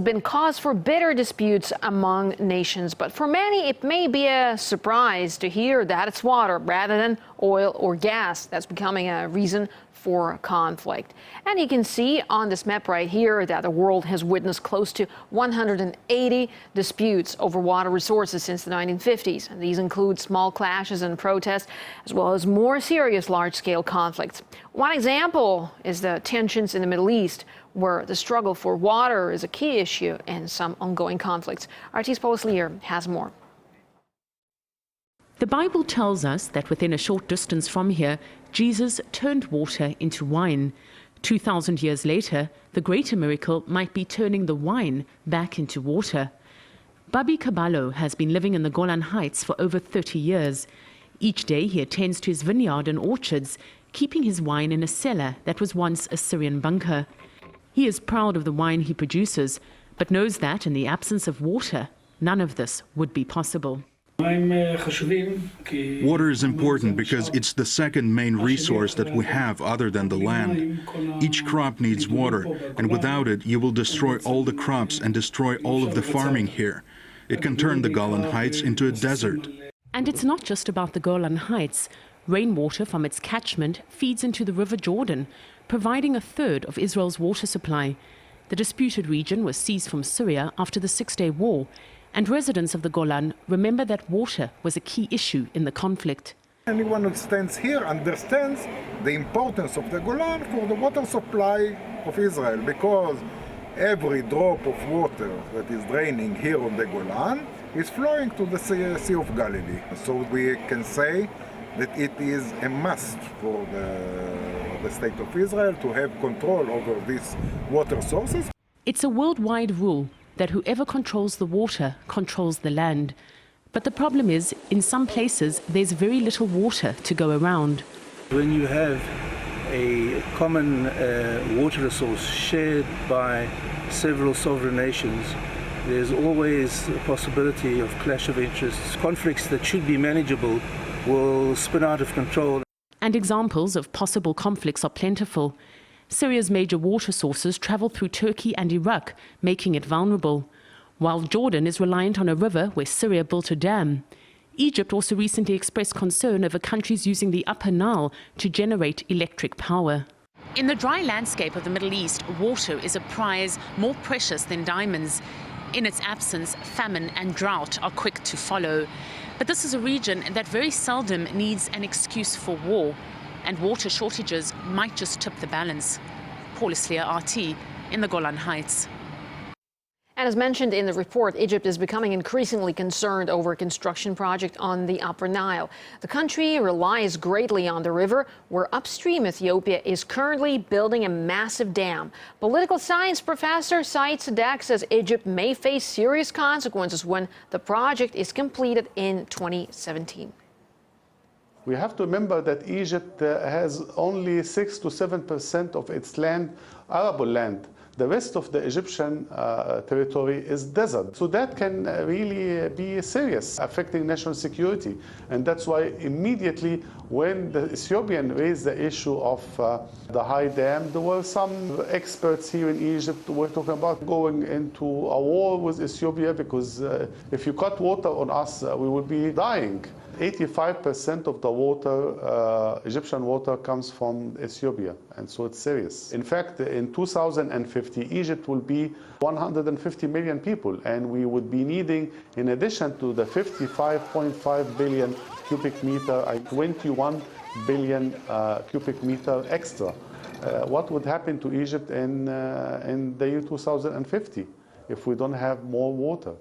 Been cause for bitter disputes among nations, but for many it may be a surprise to hear that it's water rather than oil or gas that's becoming a reason for conflict. And you can see on this map right here that the world has witnessed close to 180 disputes over water resources since the 1950s. And these include small clashes and protests, as well as more serious large-scale conflicts. One example is the tensions in the Middle East, where the struggle for water is a key issue in some ongoing conflicts. RT's Paul Slier has more. The Bible tells us that within a short distance from here, Jesus turned water into wine. 2,000 years later, the greater miracle might be turning the wine back into water. Babi Caballo has been living in the Golan Heights for over 30 years. Each day he attends to his vineyard and orchards, keeping his wine in a cellar that was once a Syrian bunker. He is proud of the wine he produces, but knows that in the absence of water, none of this would be possible. Water is important because it's the second main resource that we have other than the land. Each crop needs water, and without it, you will destroy all the crops and destroy all of the farming here. It can turn the Golan Heights into a desert. And it's not just about the Golan Heights. Rainwater from its catchment feeds into the River Jordan, providing a third of Israel's water supply. The disputed region was seized from Syria after the Six-Day War, and residents of the Golan remember that water was a key issue in the conflict. Anyone who stands here understands the importance of the Golan for the water supply of Israel, because every drop of water that is draining here on the Golan is flowing to the Sea of Galilee. So we can say that it is a must for the state of Israel to have control over these water sources. It's a worldwide rule that whoever controls the water controls the land. But the problem is, in some places, there's very little water to go around. When you have a common water resource shared by several sovereign nations, there's always a possibility of clash of interests. Conflicts that should be manageable will spin out of control. And examples of possible conflicts are plentiful. Syria's major water sources travel through Turkey and Iraq, making it vulnerable, while Jordan is reliant on a river where Syria built a dam. Egypt also recently expressed concern over countries using the Upper Nile to generate electric power. In the dry landscape of the Middle East, water is a prize more precious than diamonds. In its absence, famine and drought are quick to follow. But this is a region that very seldom needs an excuse for war, and water shortages might just tip the balance. Paul Slier, RT, in the Golan Heights. And as mentioned in the report, Egypt is becoming increasingly concerned over a construction project on the Upper Nile. The country relies greatly on the river, where upstream Ethiopia is currently building a massive dam. Political science professor Sadek says Egypt may face serious consequences when the project is completed in 2017. We have to remember that Egypt has only 6 to 7% of its land arable land. The rest of the Egyptian territory is desert. So that can really be serious, affecting national security. And that's why immediately when the Ethiopian raised the issue of the high dam, there were some experts here in Egypt who were talking about going into a war with Ethiopia, because if you cut water on us, we will be dying. 85% of the water, Egyptian water, comes from Ethiopia, and so it's serious. In fact, in 2050, Egypt will be 150 million people, and we would be needing, in addition to the 55.5 billion cubic meter, 21 billion cubic meter extra. What would happen to Egypt in the year 2050 if we don't have more water?